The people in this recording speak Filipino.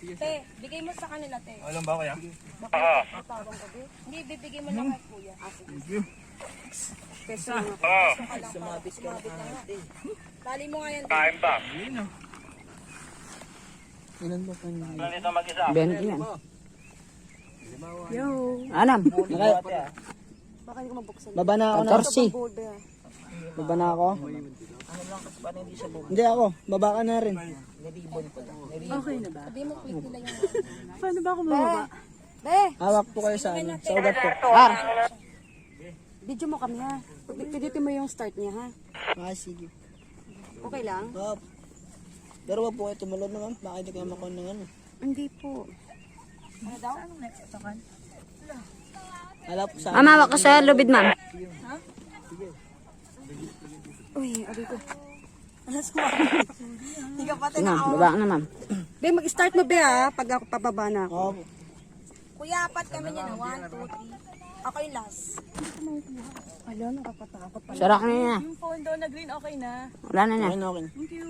Te, bigay mo sa kanila, te. Alam ba kaya? Matawang ko, te. Hindi, bibigay mo lang kay kuya. Thank you. Peso lang ako. Peso ka lang para sumabit ka nga. Tali mo nga yan. Kain pa. Ilan ba pa niya? Ganito mag-isa. 20 yan. Yo. Anam. Baka hindi ko mabuksan. Baba na ako na. 14. Gold ba yan? Baba na ako. Ano lang kasi paano hindi siya buo? Hindi ako. Baba ka na rin. Niribon ko lang. Okay na ba? Sabi mo, quick nila yung... Paano ba ako mababa? Be! Hawak po kayo sa ano. Sa ugat ko. Video mo kami ha. Piditin mo yung start niya ha. Ah, sige. Okay lang? Pero wag po kayo tumalon naman. Baka hindi kayo makuha ng ano. Hindi po. Ano daw? Anong next tokan? Hala po sa Ma'am, hawak ka sa lubid, ma'am. Uy, abi ko. Hindi ka pati Ma'am, baba ka na, ma'am. Be, mag-start mo be ha. Pag ako pababa na ako. Oo. Kuya, apat kami niya na. 1, 2, 3. Ako yung last. Ala, nakakatakot pala. Sara ka na niya. Yung phone daw na green, okay na. Wala na niya. Okay na okay. Thank you.